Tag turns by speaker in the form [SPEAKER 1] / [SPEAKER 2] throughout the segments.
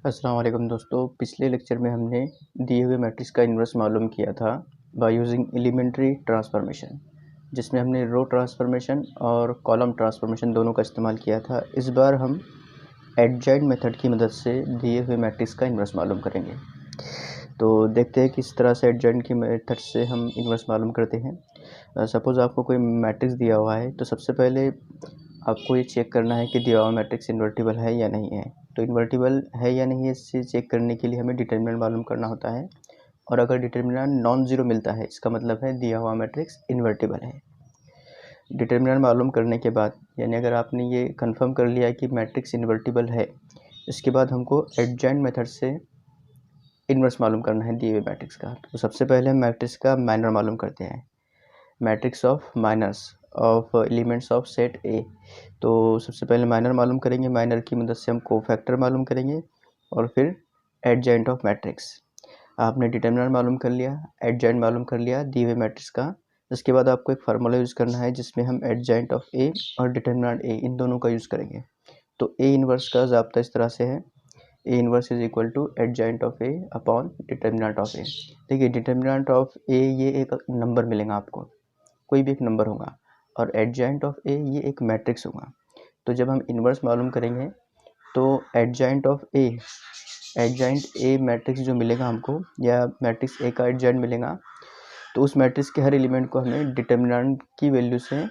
[SPEAKER 1] अस्सलाम वालेकुम दोस्तों। पिछले लेक्चर में हमने दिए हुए मैट्रिक्स का इन्वर्स मालूम किया था बाय यूजिंग एलिमेंट्री ट्रांसफॉर्मेशन, जिसमें हमने रो ट्रांसफॉर्मेशन और कॉलम ट्रांसफॉर्मेशन दोनों का इस्तेमाल किया था। इस बार हम एडजॉइंट मेथड की मदद से दिए हुए मैट्रिक्स का इन्वर्स मालूम करेंगे। तो देखते हैं किस तरह से एडजॉइंट की मेथड से हम इन्वर्स मालूम करते हैं। सपोज़ आपको कोई मैट्रिक्स दिया हुआ है, तो सबसे पहले आपको ये चेक करना है कि दिया हुआ मैट्रिक्स इन्वर्टिबल है या नहीं है। तो इन्वर्टिबल है या नहीं है, इसे चेक करने के लिए हमें डिटरमिनेंट मालूम करना होता है, और अगर डिटरमिनेंट नॉन ज़ीरो मिलता है, इसका मतलब है दिया हुआ मैट्रिक्स इन्वर्टिबल है। डिटरमिनेंट मालूम करने के बाद, यानी अगर आपने ये कंफर्म कर लिया कि मैट्रिक्स इन्वर्टिबल है, इसके बाद हमको एडजॉइंट मेथड से इन्वर्स मालूम करना है दिए हुए मैट्रिक्स का। तो सबसे पहले हम मैट्रिक्स का माइनर मालूम करते हैं, matrix of minors of elements of set A. तो सबसे पहले माइनर मालूम करेंगे, माइनर की मदद से हम कोफैक्टर मालूम करेंगे और फिर एडजॉइंट ऑफ मैट्रिक्स। आपने डिटरमिनेंट मालूम कर लिया, एडजॉइंट मालूम कर लिया दिए हुए मैट्रिक्स का। इसके बाद आपको एक फार्मूला यूज़ करना है जिसमें हम एडजॉइंट ऑफ ए और डिटरमिनेंट ए इन दोनों का यूज़ करेंगे। तो ए इन्वर्स का ज़ाब्ता इस तरह से है, A inverse is equal to adjoint of A upon determinant of A. देखिए डिटरमिनेंट ऑफ ए ये एक नंबर मिलेगा आपको, कोई भी एक नंबर होगा, और एडजॉइंट ऑफ ए ये एक मैट्रिक्स होगा। तो जब हम इन्वर्स मालूम करेंगे तो adjoint of A, adjoint A matrix जो मिलेगा हमको, या मैट्रिक्स ए का एडजॉइंट मिलेगा, तो उस मैट्रिक्स के हर एलिमेंट को हमें डिटरमिनेंट की वैल्यू से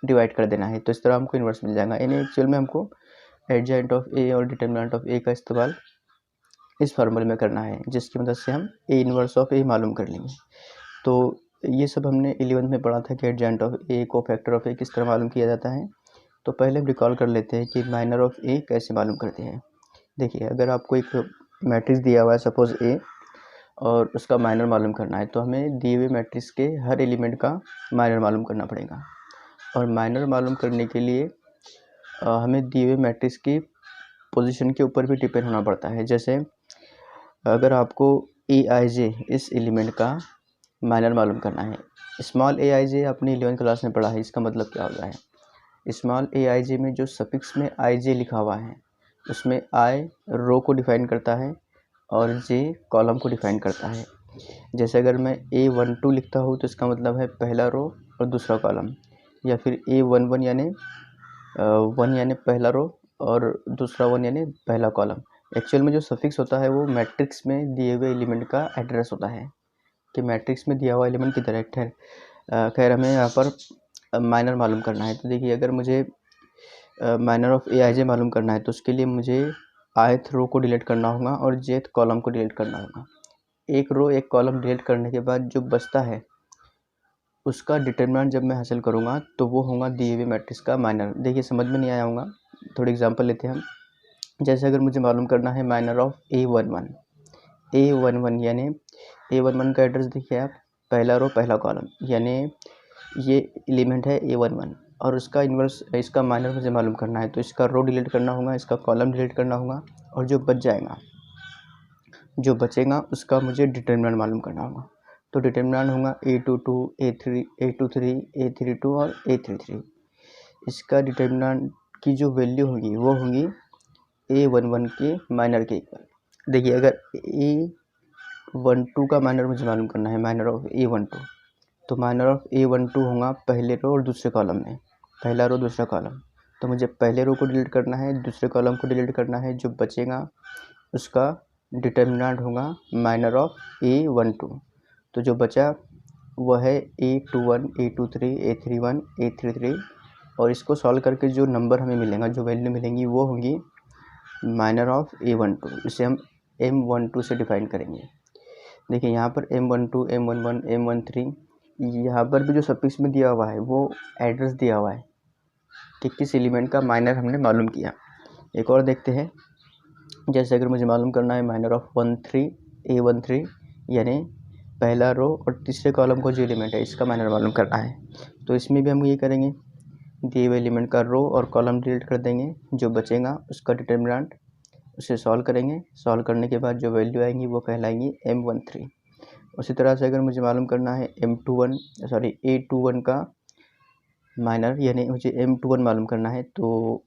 [SPEAKER 1] डिवाइड कर देना है। तो इस तरह हमको इन्वर्स मिल जाएगा। यानी एक्चुअल में हमको एडजॉइंट ऑफ ए और डिटरमिनेंट ऑफ ए का इस्तेमाल इस फार्मूले में करना है, जिसकी मदद से हम ए इन्वर्स ऑफ ए मालूम कर लेंगे। तो ये सब हमने 11th में पढ़ा था कि एडजॉइंट ऑफ ए को फैक्टर ऑफ ए किस तरह मालूम किया जाता है। तो पहले हम रिकॉल कर लेते हैं कि माइनर ऑफ ए कैसे मालूम करते हैं। देखिए अगर आपको एक मैट्रिक्स दिया हुआ है सपोज़ ए, और उसका माइनर मालूम करना है, तो हमें दिए हुए मैट्रिक्स के हर एलिमेंट का माइनर मालूम करना पड़ेगा। और माइनर मालूम करने के लिए हमें दिए हुए मैट्रिक्स की पोजीशन के ऊपर भी डिपेंड होना पड़ता है। जैसे अगर आपको ए आई जे इस एलिमेंट का माइनर मालूम करना है, स्मॉल ए आई जे आपने 11th क्लास में पढ़ा है, इसका मतलब क्या होता है। स्मॉल ए आई जे में जो सफिक्स में आई जे लिखा हुआ है, उसमें आई रो को डिफाइन करता है और जे कॉलम को डिफाइन करता है। जैसे अगर मैं A12 लिखता हूँ तो इसका मतलब है पहला रो और दूसरा कॉलम, या फिर A11 यानी 1 यानी पहला रो और दूसरा 1 यानी पहला कॉलम। एक्चुअल में जो सफिक्स होता है वो मैट्रिक्स में दिए हुए एलिमेंट का एड्रेस होता है, कि मैट्रिक्स में दिया हुआ एलिमेंट की तरह। खैर हमें यहाँ पर माइनर मालूम करना है। तो देखिए अगर मुझे माइनर ऑफ ए आई जे मालूम करना है, तो उसके लिए मुझे ith रो को डिलीट करना होगा और jth कॉलम को डिलीट करना होगा। एक रो एक कॉलम डिलीट करने के बाद जो बचता है, उसका डिटरमिनेंट जब मैं हासिल करूँगा तो वो होगा दिए हुए मैट्रिक्स का माइनर। देखिए समझ में नहीं आया होगा, थोड़ी एग्जांपल लेते हैं हम। जैसे अगर मुझे मालूम करना है माइनर ऑफ A11, A11 यानी A11 का एड्रेस देखिए आप, पहला रो पहला कॉलम, यानी ये एलिमेंट है A11, और उसका इन्वर्स, इसका माइनर मुझे मालूम करना है। तो इसका रो डिलीट करना होगा, इसका कॉलम डिलीट करना होगा, और जो बच जाएगा, जो बचेगा उसका मुझे डिटरमिनेंट मालूम करना होगा। तो डिटरमिनेंट होगा A22, A23, A32 और A33। इसका डिटरमिनेंट की जो वैल्यू होगी वो होगी A11 के माइनर के इक्वल। देखिए अगर A12 का माइनर मुझे मालूम करना है, माइनर ऑफ A12, तो माइनर ऑफ A12 होगा पहले रो और दूसरे कॉलम में, पहला रो दूसरा कॉलम। तो मुझे पहले रो को डिलीट करना है, दूसरे कॉलम को डिलीट करना है, जो बचेगा उसका डिटरमिनेंट होगा माइनर ऑफ A12। तो जो बचा वह है A21, A23, A31, A33, और इसको सॉल्व करके जो नंबर हमें मिलेगा, जो वैल्यू मिलेंगी, वो होगी माइनर ऑफ A12। इसे हम M12 से डिफाइन करेंगे। देखिए यहाँ पर M12, M11, M13, यहाँ पर भी जो सफिक्स में दिया हुआ है वो एड्रेस दिया हुआ है कि किस एलिमेंट का माइनर हमने मालूम किया। एक और देखते हैं, जैसे अगर मुझे मालूम करना है माइनर ऑफ 13, A13 यानी पहला रो और तीसरे कॉलम को जो एलिमेंट है इसका माइनर मालूम करना है, तो इसमें भी हम ये करेंगे, दिए हुए एलिमेंट का रो और कॉलम डिलीट कर देंगे, जो बचेगा उसका डिटरमिनेंट, उसे सॉल्व करेंगे। सॉल्व करने के बाद जो वैल्यू आएंगी वो कहलाएंगी M13। उसी तरह से अगर मुझे मालूम करना है A21 का माइनर, यानी मुझे M21 मालूम करना है, तो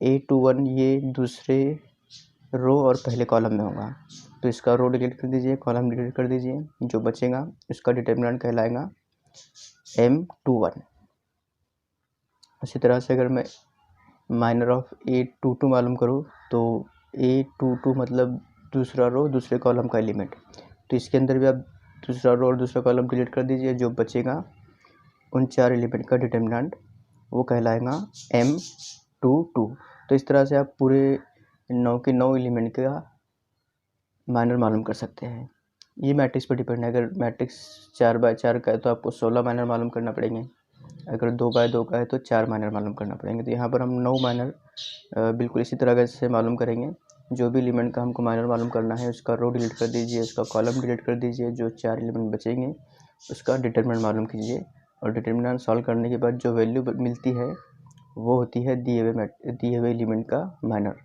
[SPEAKER 1] A21 ये दूसरे रो और पहले कॉलम में होगा। तो इसका रो डिलीट कर दीजिए, कॉलम डिलीट कर दीजिए, जो बचेगा उसका डिटर्मिनेंट कहलाएगा M21। इसी तरह से अगर मैं माइनर ऑफ A22 मालूम करूँ तो A22 मतलब दूसरा रो दूसरे कॉलम का एलिमेंट। तो इसके अंदर भी आप दूसरा रो और दूसरा कॉलम डिलीट कर दीजिए, जो बचेगा उन 4 एलिमेंट का डिटर्मिनेंट वो कहलाएगा M22। तो इस तरह से आप पूरे 9 के 9 एलिमेंट का माइनर मालूम कर सकते हैं। ये मैट्रिक्स पर डिपेंड है। अगर मैट्रिक्स 4 बाय 4 का है तो आपको 16 माइनर मालूम करना पड़ेंगे। अगर 2 बाय 2 का है तो 4 माइनर मालूम करना पड़ेंगे। तो यहाँ पर हम 9 माइनर बिल्कुल इसी तरह से मालूम करेंगे। जो भी एलिमेंट का हमको माइनर मालूम करना है उसका रो डिलीट कर दीजिए, उसका कॉलम डिलीट कर दीजिए, जो 4 एलिमेंट बचेंगे उसका डिटरमिनेंट मालूम कीजिए, और डिटरमिनेंट सॉल्व करने के बाद जो वैल्यू मिलती है वो होती है दिए हुए एलिमेंट का माइनर।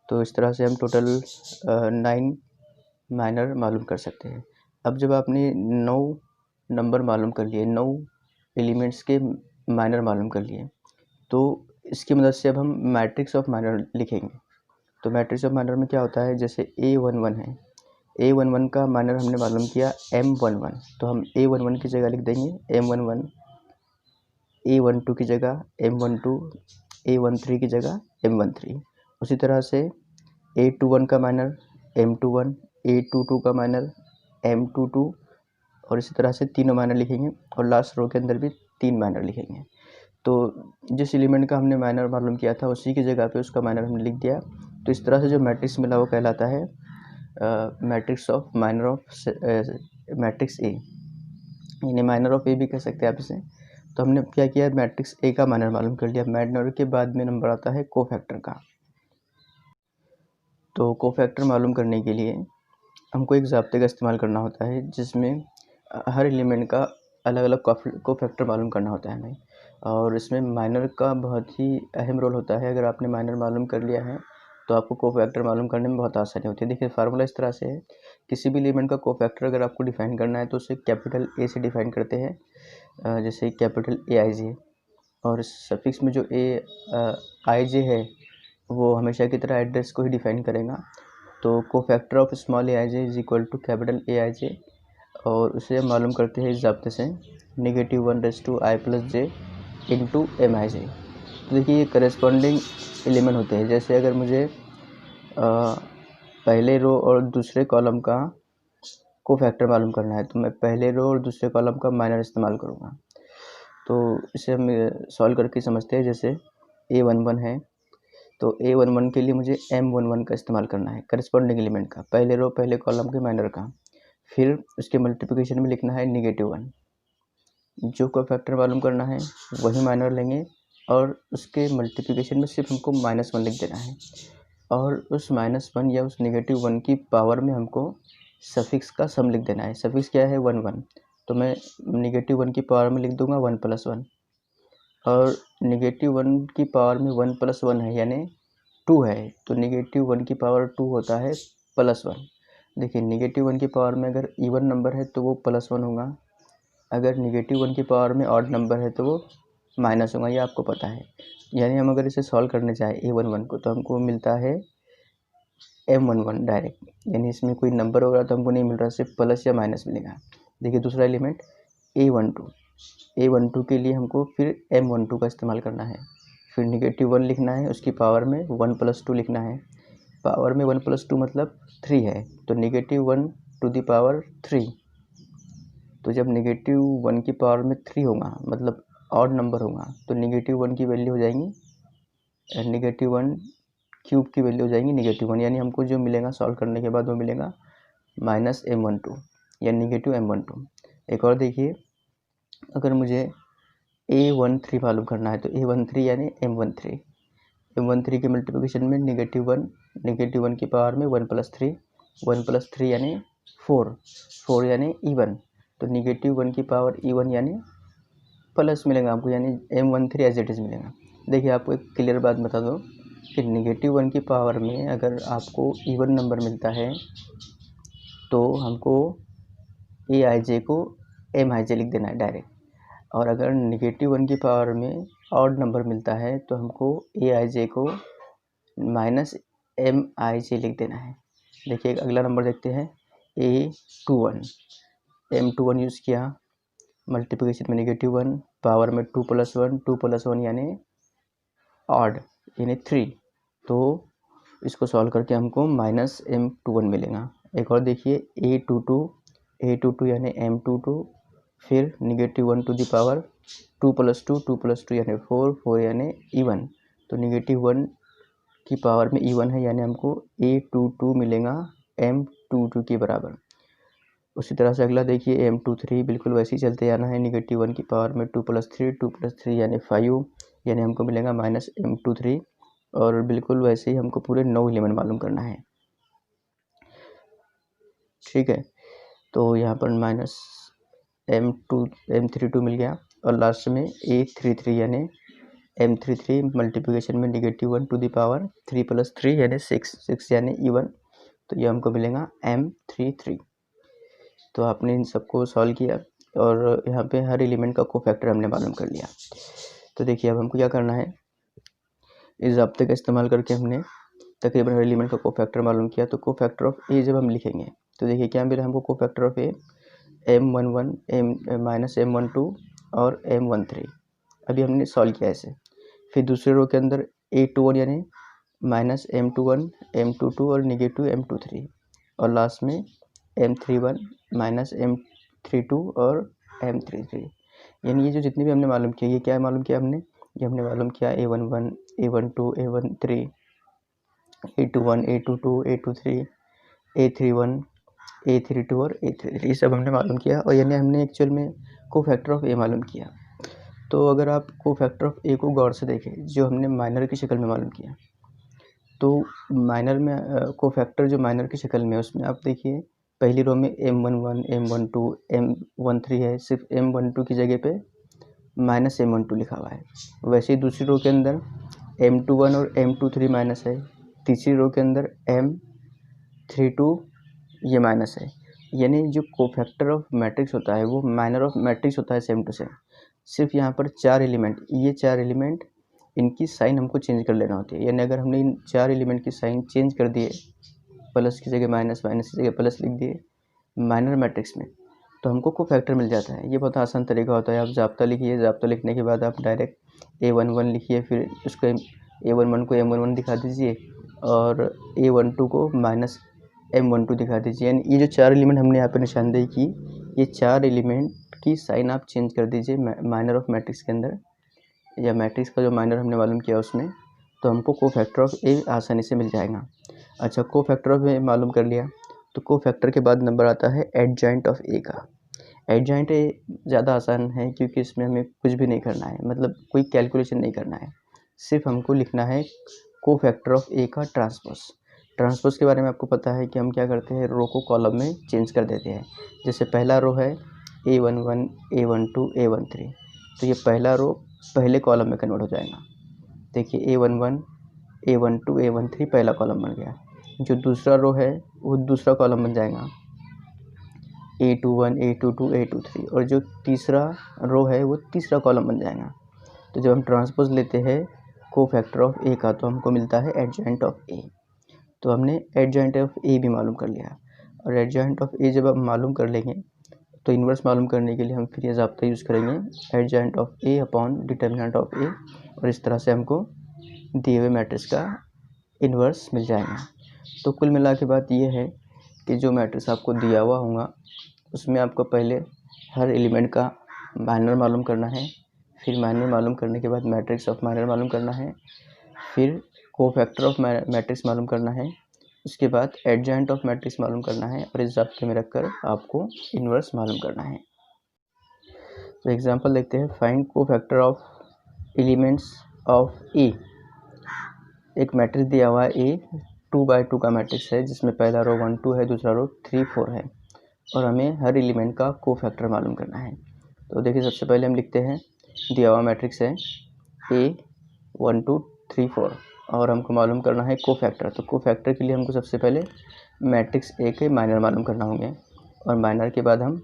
[SPEAKER 1] तो इस तरह से हम टोटल 9 माइनर मालूम कर सकते हैं। अब जब आपने 9 नंबर मालूम कर लिए, 9 एलिमेंट्स के माइनर मालूम कर लिए, तो इसकी मदद से अब हम मैट्रिक्स ऑफ माइनर लिखेंगे। तो मैट्रिक्स ऑफ माइनर में क्या होता है, जैसे A11 है, A11 का माइनर हमने मालूम किया M11, तो हम A11 की जगह लिख देंगे M11, A12 की जगह M12, A13 की जगह M13। उसी तरह से A21 का माइनर M21, A22 का माइनर M22, और इसी तरह से तीनों माइनर लिखेंगे और लास्ट रो के अंदर भी 3 माइनर लिखेंगे। तो जिस एलिमेंट का हमने माइनर मालूम किया था उसी की जगह पे उसका माइनर हमने लिख दिया। तो इस तरह से जो मैट्रिक्स मिला वो कहलाता है matrix of minor of matrix A, यानी माइनर ऑफ ए भी कह सकते हैं आप इसे। तो हमने क्या किया, मैट्रिक्स ए का माइनर मालूम कर लिया। माइनर के बाद में नंबर आता है कोफैक्टर का। तो कोफैक्टर मालूम करने के लिए हमको एक ज़ाब्ते का इस्तेमाल करना होता है, जिसमें हर एलिमेंट का अलग अलग कोफैक्टर मालूम करना होता है हमें, और इसमें माइनर का बहुत ही अहम रोल होता है। अगर आपने माइनर मालूम कर लिया है तो आपको कोफैक्टर मालूम करने में बहुत आसानी होती है। देखिए फार्मूला इस तरह से है, किसी भी एलिमेंट का कोफैक्टर अगर आपको डिफाइन करना है तो उसे कैपिटल ए से डिफाइन करते हैं, जैसे कैपिटल AIJ, और सफिक्स में जो AIJ है वो हमेशा की तरह एड्रेस को ही डिफाइन करेगा। तो cofactor of small AIJ is equal to capital AIJ, और उसे हम मालूम करते हैं इस ज़ाब्ते से -1/i+j इंटू MIJ। तो देखिए ये करेस्पॉन्डिंग एलिमेंट होते हैं। जैसे अगर मुझे पहले रो और दूसरे कॉलम का कोफैक्टर मालूम करना है तो मैं पहले रो और दूसरे कॉलम का माइनर इस्तेमाल करूँगा। तो इसे हम सॉल्व करके समझते हैं। जैसे A11 है तो A11 के लिए मुझे M11 का इस्तेमाल करना है, करेस्पॉन्डिंग एलिमेंट का, पहले रो पहले कॉलम के माइनर का। फिर उसके मल्टीप्लिकेशन में लिखना है -1, जो कोफैक्टर मालूम करना है वही माइनर लेंगे और उसके मल्टीप्लिकेशन में सिर्फ हमको -1 लिख देना है, और उस -1 या उस -1 की पावर में हमको सफिक्स का सम लिख देना है। सफिक्स क्या है, 1 1। तो मैं -1 की पावर में लिख दूंगा 1 + 1, और -1 की पावर में 1 + 1 है यानी 2 है, तो -1 की पावर 2 होता है +1। देखिए -1 की पावर में अगर इवन नंबर है तो वो +1 होगा, अगर -1 की पावर में ऑड नंबर है तो वो माइनस होगा, ये आपको पता है। यानी हम अगर इसे सॉल्व करने चाहें A11 को तो हमको मिलता है M11 डायरेक्ट, यानी इसमें कोई नंबर वगैरह तो हमको नहीं मिल रहा, सिर्फ प्लस या माइनस मिलेगा। देखिए दूसरा एलिमेंट A12 के लिए हमको फिर M12 का इस्तेमाल करना है, फिर -1 लिखना है, उसकी पावर में 1 + 2 लिखना है। पावर में 1 + 2 मतलब 3 है, तो -1⁻3। तो जब -1 की पावर में 3 होगा मतलब ऑड नंबर होगा, तो -1 की वैल्यू हो जाएंगी -1³ की वैल्यू हो जाएंगी -1, यानी हमको जो मिलेगा सॉल्व करने के बाद वो मिलेगा -M12 या -M12। एक और देखिए, अगर मुझे A13 मालूम करना है तो A13 यानी M13 के मल्टीप्लिकेशन में -1 की पावर में 1 + 3, 1 + 3 यानी 4 यानी इवन, तो -1 की पावर इवन यानी प्लस मिलेगा आपको, यानी M13 एज इट इज़ मिलेगा। देखिए आपको एक क्लियर बात बता दो कि -1 की पावर में अगर आपको इवन नंबर मिलता है तो हमको AIJ को MIJ लिख देना है डायरेक्ट, और अगर -1 की पावर में ऑड नंबर मिलता है तो हमको AIJ को MIJ लिख देना है। देखिए अगला नंबर देखते हैं A21, M21 यूज़ किया, मल्टीप्लिकेशन में -1, पावर में 2 + 1 यानी ऑड यानी 3, तो इसको सॉल्व करके हमको -M21 मिलेगा। एक और देखिए A22 यानी M22, फिर -1 टू द पावर 2 + 2 यानी 4 यानी इवन, तो -1 की पावर में इवन है यानी हमको A22 मिलेगा M22 के बराबर। उसी तरह से अगला देखिए M23, बिल्कुल वैसे ही चलते जाना है, -1 की पावर में 2 + 3 यानी 5 यानी हमको मिलेगा -M23, और बिल्कुल वैसे ही हमको पूरे 9 एलिमेंट मालूम करना है। ठीक है, तो यहाँ पर -M32 मिल गया, और लास्ट में A33 यानी M33 मल्टीप्लिकेशन में -1 टू द पावर 3 + 3 यानी 6 यानी इवन, तो ये हमको मिलेगा M33। तो आपने इन सबको सॉल्व किया और यहाँ पे हर एलिमेंट का कोफैक्टर हमने मालूम कर लिया। तो देखिए अब हमको क्या करना है, इस ज़ाब्ते का इस्तेमाल करके हमने तकरीबन हर एलिमेंट का कोफैक्टर मालूम किया। तो कोफैक्टर ऑफ ए जब हम लिखेंगे तो देखिए क्या मिला हमको, cofactor of A M11 -M12 और M13। अभी हमने सॉल्व किया ऐसे। फिर दूसरे रो के अंदर A21 यानी -M21, M22 और -M23, और लास्ट में M31 -M32 और M33, यानी ये जो जितने भी हमने मालूम किया, ये क्या मालूम किया हमने, ये हमने मालूम किया A11, A12, A13, A21, A22, A23, A31, A32 और A33, ये सब हमने मालूम किया, और यानी हमने एक्चुअल में कोफैक्टर ऑफ ए मालूम किया। तो अगर आप कोफैक्टर ऑफ ए को गौर से देखें, जो हमने माइनर की शक्ल में मालूम किया, तो माइनर में कोफैक्टर जो माइनर की शक्ल में है उसमें आप देखिए पहली रो में M11, M12, M13 है, सिर्फ M12 की जगह पे -M12 लिखा हुआ है। वैसे ही दूसरी रो के अंदर M21 और M23 माइनस है, तीसरी रो के अंदर M32 ये माइनस है, यानी जो कोफैक्टर ऑफ मैट्रिक्स होता है वो माइनर ऑफ मैट्रिक्स होता है सेम टू सेम। सिर्फ यहाँ पर 4 एलिमेंट, ये 4 एलिमेंट इनकी साइन हमको चेंज कर लेना होती है, यानी अगर हमने इन 4 एलिमेंट की साइन चेंज कर दिए, प्लस की जगह माइनस, माइनस की जगह प्लस लिख दिए माइनर मैट्रिक्स में, तो हमको कोफैक्टर मिल जाता है। ये बहुत आसान तरीका होता है। आप ज़ाब्ता लिखिए, ज़ाब्ता लिखने के बाद आप डायरेक्ट A11 लिखिए, फिर उसको A11 को M11 दिखा दीजिए और A12 को -M12 दिखा दीजिए। यानी ये जो 4 एलिमेंट हमने यहाँ पर निशानदेही की, ये 4 एलिमेंट की साइन आप चेंज कर दीजिए माइनर ऑफ मैट्रिक्स के अंदर, या मैट्रिक्स का जो माइनर हमने मालूम किया उसमें, तो हमको कोफैक्टर ऑफ ए आसानी से मिल जाएगा। अच्छा, कोफैक्टर ऑफ ए मालूम कर लिया, तो कोफैक्टर के बाद नंबर आता है एडजॉइंट ऑफ ए का। एडजॉइंट ए ज़्यादा आसान है क्योंकि इसमें हमें कुछ भी नहीं करना है, मतलब कोई कैलकुलेशन नहीं करना है, सिर्फ हमको लिखना है कोफैक्टर ऑफ ए का ट्रांसपोज। ट्रांसपोज के बारे में आपको पता है कि हम क्या करते हैं, रो को कॉलम में चेंज कर देते हैं। जैसे पहला रो है A11, A12, A13, तो ये पहला रो पहले कॉलम में कन्वर्ट हो जाएगा। देखिए A11, A12, A13 पहला कॉलम बन गया। जो दूसरा रो है वो दूसरा कॉलम बन जाएगा, A21, A22, A23, और जो तीसरा रो है वो तीसरा कॉलम बन जाएगा। तो जब हम ट्रांसपोज लेते हैं कोफैक्टर ऑफ ए का, तो हमको मिलता है एडजॉइंट ऑफ ए। तो हमने एडजॉइंट ऑफ ए भी मालूम कर लिया, और एडजॉइंट ऑफ ए जब हम मालूम कर लेंगे तो इन्वर्स मालूम करने के लिए हम फिर ये ज़ाब्ता यूज़ करेंगे, adjoint of A upon determinant of A, और इस तरह से हमको दिए हुए मैट्रिक्स का इन्वर्स मिल जाएगा। तो कुल मिला के बात ये है कि जो मैट्रिक्स आपको दिया हुआ होगा उसमें आपको पहले हर एलिमेंट का माइनर मालूम करना है, फिर माइनर मालूम करने के बाद मैट्रिक्स ऑफ माइनर मालूम करना है, फिर कोफैक्टर ऑफ मैट्रिक्स मालूम करना है, उसके बाद एडजॉइंट ऑफ मैट्रिक्स मालूम करना है, और इस ज़ाब्ते में रखकर आपको इन्वर्स मालूम करना है। तो एग्जांपल देखते हैं, find cofactor of elements of A. एक मैट्रिक्स दिया हुआ है ए, 2x2 का मैट्रिक्स है जिसमें पहला रो 1 2 है, दूसरा रो 3 4 है, और हमें हर एलिमेंट का कोफैक्टर मालूम करना है। तो देखिए सबसे पहले हम लिखते हैं, दिया हुआ मैट्रिक्स है A 1 2 3 4, और हमको मालूम करना है कोफैक्टर। तो कोफैक्टर के लिए हमको सबसे पहले मैट्रिक्स ए के माइनर मालूम करना होंगे, और माइनर के बाद हम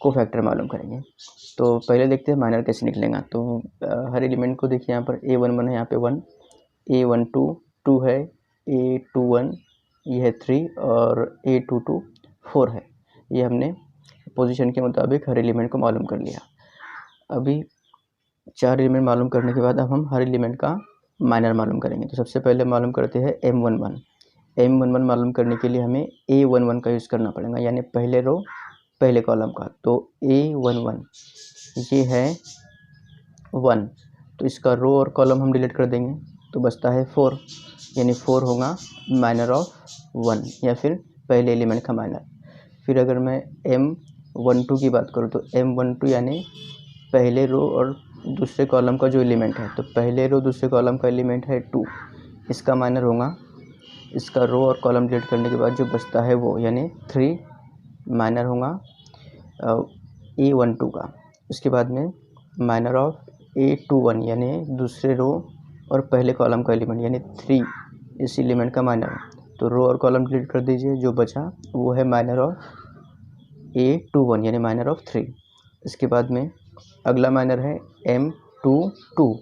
[SPEAKER 1] कोफैक्टर मालूम करेंगे। तो पहले देखते हैं माइनर कैसे निकलेगा। तो हर एलिमेंट को देखिए, यहाँ पर A11 है, यहाँ पे 1, A12 2 है, A21 ये है 3 और A22 4 है। ये हमने पोजीशन के मुताबिक हर एलिमेंट को मालूम कर लिया। अभी 4 एलिमेंट मालूम करने के बाद अब हम हर एलिमेंट का माइनर मालूम करेंगे। तो सबसे पहले मालूम करते हैं M11। M11 मालूम करने के लिए हमें A11 का यूज़ करना पड़ेगा, यानी पहले रो पहले कॉलम का। तो A11 ये है 1, तो इसका रो और कॉलम हम डिलीट कर देंगे, तो बचता है 4, यानी 4 होगा माइनर ऑफ 1 या फिर पहले एलिमेंट का माइनर। फिर अगर मैं M12 की बात करूँ तो M12 यानी पहले रो और दूसरे कॉलम का जो एलिमेंट है, तो पहले रो दूसरे कॉलम का एलिमेंट है 2, इसका माइनर होगा। इसका रो और कॉलम डिलीट करने के बाद जो बचता है वो यानी 3 माइनर होगा A12 का। उसके बाद में माइनर ऑफ A21 यानी दूसरे रो और पहले कॉलम का एलिमेंट यानी 3 इस एलिमेंट का माइनर। तो रो और कॉलम डिलीट कर दीजिए, जो बचा वो है माइनर ऑफ A21 यानी माइनर ऑफ 3। इसके बाद में अगला माइनर है M22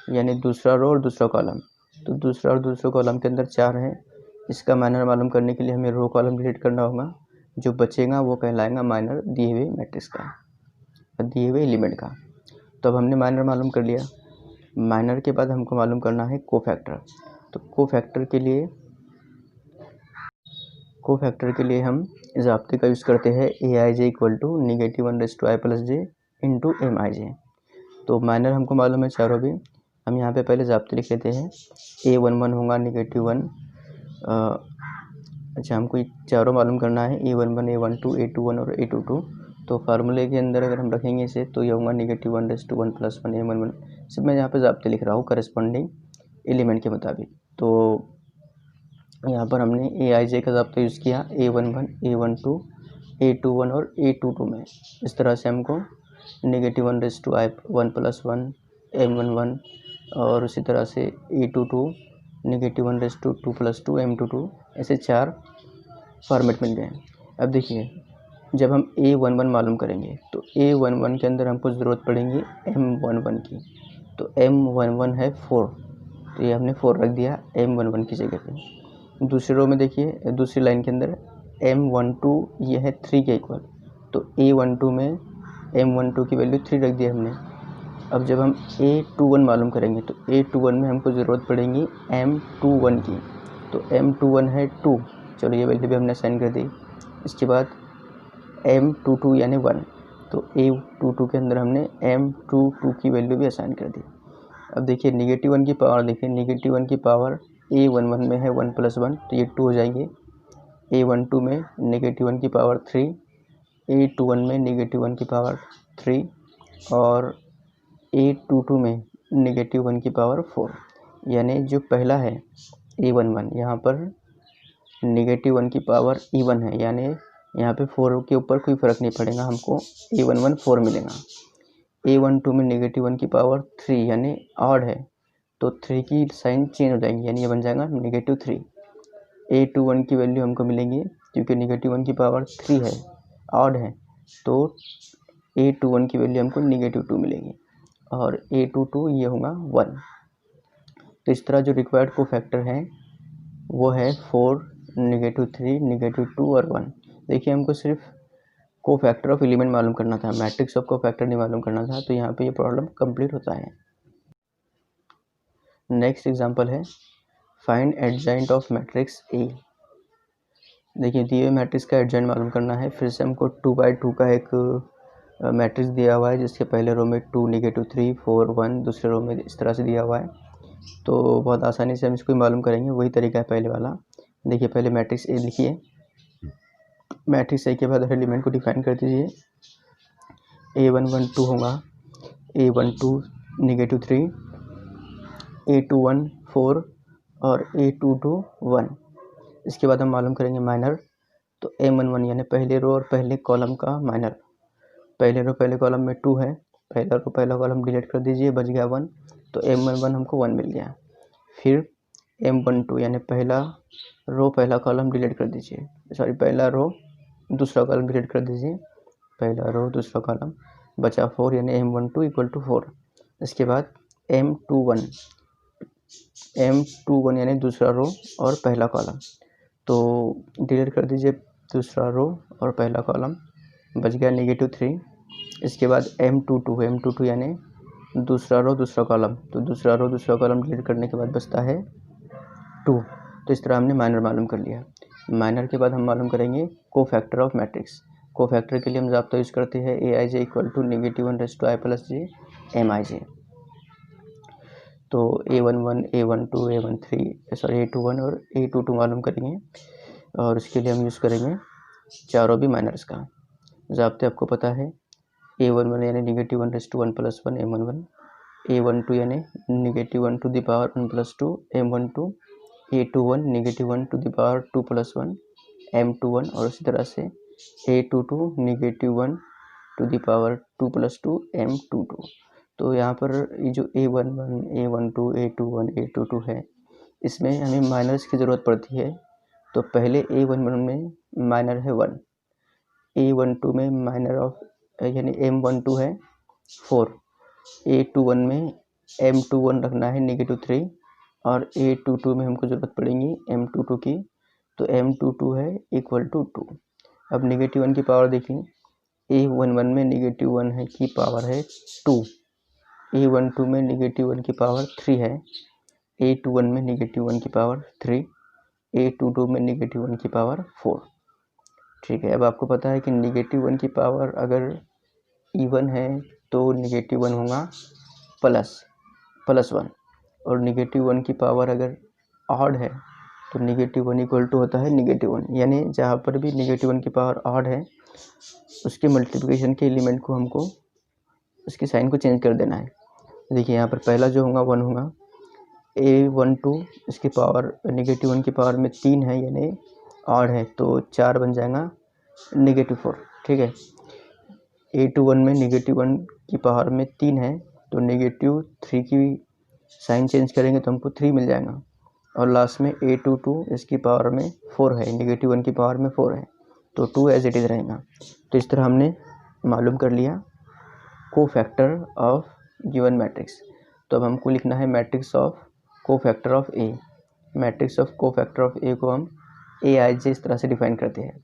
[SPEAKER 1] यानी दूसरा रो और दूसरा कॉलम। तो दूसरा और दूसरे कॉलम के अंदर 4 है, इसका माइनर मालूम करने के लिए हमें रो कॉलम डिलीट करना होगा, जो बचेगा वो कहलाएगा माइनर दिए हुए मैट्रिक्स का, दिए हुए एलिमेंट का। तो अब हमने माइनर मालूम कर लिया। माइनर के बाद हमको मालूम करना है कोफैक्टर। तो कोफैक्टर के लिए हम ज़ाब्ते का यूज़ करते हैं Aij equal to -1/i+j into Mij। तो माइनर हमको मालूम है चारों भी, हम यहाँ पे पहले ज़ाब्ते लिख लेते हैं। A11 होगा -1, अच्छा हमको ये चारों मालूम करना है, A11, A12, A21 और A22। तो फार्मूले के अंदर अगर हम रखेंगे इसे तो ये होगा -1/1 + 1 A11। सिर्फ मैं यहाँ पे ज़ाब्ते लिख रहा हूँ करस्पॉन्डिंग एलिमेंट के मुताबिक। तो यहाँ पर हमने Aij का ज़ाब्ता यूज़ किया A11, A12, A21 और A22 में। इस तरह से हमको -1/1 + 1 M11 और उसी तरह से A22 -1/2 + 2 M22, ऐसे 4 फॉर्मेट मिल गए। अब देखिए जब हम A11 मालूम करेंगे तो A11 के अंदर हमको ज़रूरत पड़ेगी M11 की। तो M11 है 4, तो ये हमने 4 रख दिया M11 की जगह पे। दूसरी रो में देखिए, दूसरी लाइन के अंदर M12 ये है 3 के इक्वल, तो A12 में M12 की वैल्यू 3 रख दिया हमने। अब जब हम A21 मालूम करेंगे तो A21 में हमको ज़रूरत पड़ेगी M21 की। तो M21 है 2, चलो ये वैल्यू भी हमने असाइन कर दी। इसके बाद M22 यानी 1, तो A22 के अंदर हमने M22 की वैल्यू भी असाइन कर दी। अब देखिए -1 की पावर, देखिए -1 की पावर A11 में है 1 + 1, तो ये 2 हो जाएंगे। A12 में -1 की पावर 3, A21 में -1 की पावर 3 और A22 में -1 की पावर 4। यानी जो पहला है A11 यहाँ पर -1 की पावर E1 है, यानी यहाँ पे 4 के ऊपर कोई फ़र्क नहीं पड़ेगा, हमको A11 4 मिलेगा। A12 में -1 की पावर 3 यानी ऑड है, तो 3 की साइन चेंज हो जाएंगी, यानी ये बन जाएगा -3। A21 की वैल्यू हमको मिलेंगी, क्योंकि -1 की पावर 3 है, ऑड है, तो A21 की वैल्यू हमको -2 मिलेगी और A22 ये होगा 1। तो इस तरह जो रिक्वायर्ड कोफैक्टर है वो है 4, -3, -2 और 1। देखिए हमको सिर्फ कोफैक्टर ऑफ एलिमेंट मालूम करना था, मैट्रिक्स ऑफ कोफैक्टर नहीं मालूम करना था, तो यहाँ पे ये प्रॉब्लम कंप्लीट होता है। नेक्स्ट एग्जांपल है find adjoint of matrix A। देखिए दिए हुए मैट्रिक्स का एडजॉइंट मालूम करना है। फिर से हमको 2×2 का एक मैट्रिक्स दिया हुआ है, जिसके पहले रो में 2, -3, 4, 1, दूसरे रो में इस तरह से दिया हुआ है। तो बहुत आसानी से हम इसको मालूम करेंगे, वही तरीका है पहले वाला। देखिए पहले मैट्रिक्स A लिखिए, मैट्रिक्स A के बाद हर एलिमेंट को डिफाइन कर दीजिए। A11 2 होगा, A12 -3, A21 4 और A22 1। इसके बाद हम मालूम करेंगे माइनर। तो M11 यानी पहले रो और पहले कॉलम का माइनर। पहले रो पहले कॉलम में 2 है, पहला रो पहला कॉलम डिलीट कर दीजिए, बच गया 1, तो M11 हमको 1 मिल गया। फिर M12 यानी पहला रो पहला कॉलम डिलीट कर दीजिए, सॉरी पहला रो दूसरा कॉलम डिलीट कर दीजिए, पहला रो दूसरा कॉलम, बचा 4 यानी M12 = 4। इसके बाद M21 M21 यानी दूसरा रो और पहला कॉलम। तो डिलीट कर दीजिए दूसरा रो और पहला कॉलम, बच गया -3। इसके बाद M22 यानी दूसरा रो दूसरा कॉलम, तो दूसरा रो दूसरा कॉलम डिलीट करने के बाद बचता है 2। तो इस तरह हमने माइनर मालूम कर लिया। माइनर के बाद हम मालूम करेंगे कोफैक्टर ऑफ मैट्रिक्स। कोफैक्टर के लिए हम ज़ाब्ता यूज़ करते हैं Aij = -1/i+j Mij। तो A11, A12, A21 और A22 मालूम करेंगे, और इसके लिए हम यूज़ करेंगे चारों भी माइनर्स का। ज़ाब्ते आपको पता है, A11 यानी -1/1 + 1 M11, A12 यानी -1 to the power 1 + 2 M12, A21 -1 to the power 2 + 1 M21, और इसी तरह से A22 -1 to the power 2 + 2 M22। तो यहाँ पर ये जो A11, A12, A21, A22 है, इसमें हमें माइनर्स की ज़रूरत पड़ती है। तो पहले A11 में माइनर है 1, A12 में माइनर ऑफ यानी M12 है 4, A21 में M21 रखना है -3, और A22 में हमको ज़रूरत पड़ेगी M22 की, तो M22 है = 2। अब -1 की पावर देखिए, A11 में -1 है की पावर है 2, A12 में -1 की पावर 3 है, A21 में -1 की पावर 3, A22 में -1 की पावर 4। ठीक है, अब आपको पता है कि -1 की पावर अगर इवन है तो -1 होगा +1, और -1 की पावर अगर ऑड है तो -1 = होता है -1, यानी जहाँ पर भी -1 की पावर ऑड है उसके मल्टीप्लिकेशन के एलिमेंट को हमको उसके साइन को चेंज कर देना है। देखिए यहाँ पर पहला जो होगा 1 होगा, A12 इसकी पावर -1 की पावर में 3 है यानी ऑड है, तो 4 बन जाएगा -4। ठीक है, A21 में -1 की पावर में 3 है, तो -3 की साइन चेंज करेंगे तो हमको 3 मिल जाएगा, और लास्ट में A22 इसकी पावर में 4 है, -1 की पावर में 4 है, तो 2 एज इट इज़ रहेगा। तो इस तरह हमने मालूम कर लिया कोफैक्टर ऑफ गिवन मैट्रिक्स। तो अब हमको लिखना है matrix of cofactor of A. Matrix of cofactor of A को हम Aij इस तरह से डिफाइन करते हैं।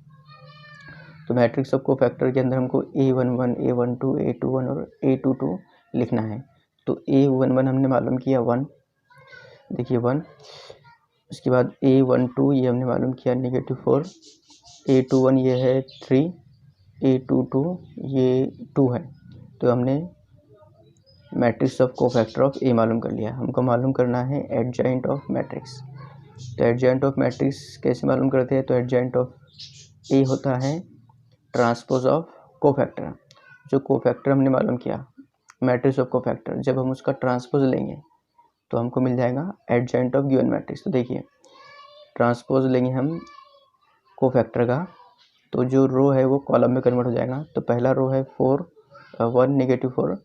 [SPEAKER 1] तो मैट्रिक्स ऑफ कोफैक्टर के अंदर हमको A11, A12, A21 और A22 लिखना है। तो A11 हमने मालूम किया 1, देखिए 1। उसके बाद A12 ये हमने मालूम किया -4, A21 ये है 3, A22 ये 2 है। तो हमने matrix of cofactor of A मालूम कर लिया। हमको मालूम करना है एडजॉइंट ऑफ मैट्रिक्स। तो एडजॉइंट ऑफ मैट्रिक्स कैसे मालूम करते हैं? तो एडजॉइंट ऑफ ए होता है ट्रांसपोज ऑफ कोफैक्टर। जो कोफैक्टर हमने मालूम किया मैट्रिक्स ऑफ कोफैक्टर, जब हम उसका ट्रांसपोज लेंगे तो हमको मिल जाएगा एडजॉइंट ऑफ गिवन मैट्रिक्स। तो देखिए ट्रांसपोज लेंगे हम कोफैक्टर का, तो जो रो है वो कॉलम में कन्वर्ट हो जाएगा। तो पहला रो है 4, 1, -4,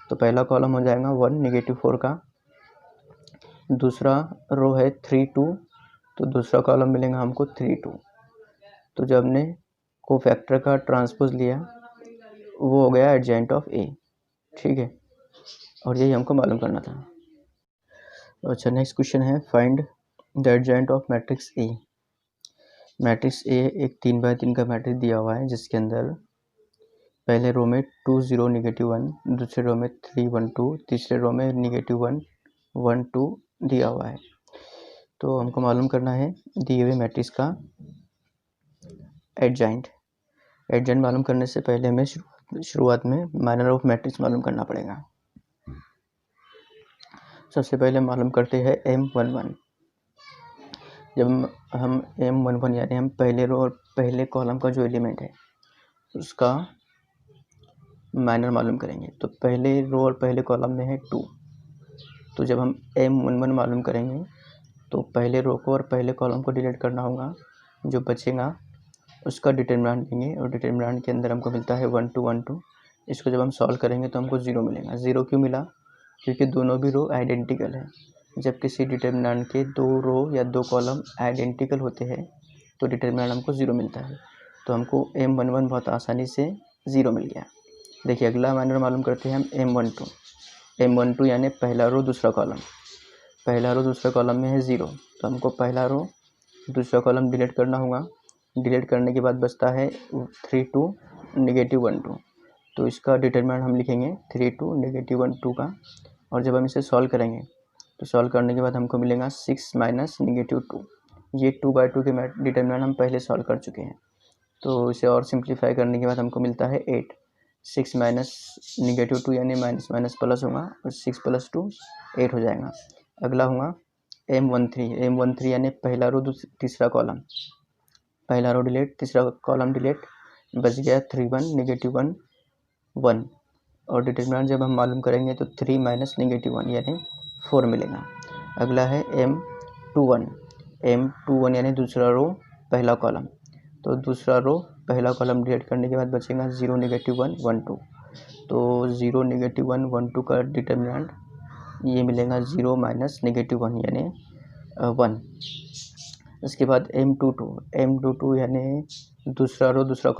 [SPEAKER 1] तो पहला कॉलम हो जाएगा 1, -4 का। दूसरा रो है 3, 2, तो दूसरा कॉलम मिलेगा हमको 3, 2। तो जब हमने कोफैक्टर का ट्रांसपोज लिया वो हो गया एडजॉइंट ऑफ ए। ठीक है, और यही हमको मालूम करना था। अच्छा, नेक्स्ट क्वेश्चन है find the adjoint of matrix A. Matrix A एक 3x3 का मैट्रिक्स दिया हुआ है, जिसके अंदर पहले रो में 2, 0, -1, दूसरे रो में 3, 1, 2, तीसरे रो में -1, 1, 2 दिया हुआ है। तो हमको मालूम करना है दिए हुए मैट्रिक्स का एडजॉइंट। एडजॉइंट मालूम करने से पहले हमें शुरुआत में माइनर ऑफ मैट्रिक्स मालूम करना पड़ेगा। सबसे पहले मालूम करते हैं M11। जब हम M11 यानी हम पहले रो और पहले कॉलम का जो एलिमेंट है उसका माइनर मालूम करेंगे। तो पहले रो और पहले कॉलम में है 2, तो जब हम M11 मालूम करेंगे तो पहले रो को और पहले कॉलम को डिलीट करना होगा, जो बचेगा उसका डिटरमिनेंट लेंगे, और डिटरमिनेंट के अंदर हमको मिलता है 1, 2, 1, 2। इसको जब हम सॉल्व करेंगे तो हमको 0 मिलेगा। 0 क्यों मिला? क्योंकि दोनों भी रो आइडेंटिकल है। जब किसी डिटरमिनेंट के 2 रो या 2 कॉलम आइडेंटिकल होते हैं तो डिटरमिनेंट हमको 0 मिलता है। तो हमको M11 बहुत आसानी से 0 मिल गया। देखिए अगला माइनर मालूम करते हैं हम M12। M12 यानी पहला रो दूसरा कॉलम। पहला रो दूसरा कॉलम में है 0, तो हमको पहला रो दूसरा कॉलम डिलीट करना होगा। डिलीट करने के बाद बचता है 3 2 -1 2, तो इसका डिटरमिनेंट हम लिखेंगे 3 2 -1 2 का। और जब हम इसे सॉल्व करेंगे तो सॉल्व करने के बाद हमको मिलेगा 6 -2। ये 2/2 के डिटरमिनेंट हम पहले सॉल्व कर चुके हैं, तो इसे और सिंप्लीफाई करने के बाद हमको मिलता है 8। 6 -2 यानी माइनस माइनस प्लस होगा, और 6 + 2 8 हो जाएगा। अगला होगा M13 यानी पहला रो तीसरा कॉलम, पहला रो डिलीट तीसरा कॉलम डिलीट, बच गया 3 1 -1 1, और डिटरमिनेंट जब हम मालूम करेंगे तो 3 -1 यानी 4 मिलेगा। अगला है M21 यानी दूसरा रो पहला कॉलम, तो दूसरा रो पहला कॉलम डिलीट करने के बाद बचेगा 0 -1 1 2, तो 0 -1 1 2 का डिटरमिनेंट ये मिलेगा 0 -1 यानी 1। इसके बाद M22 यानी दूसरा रो दूसरा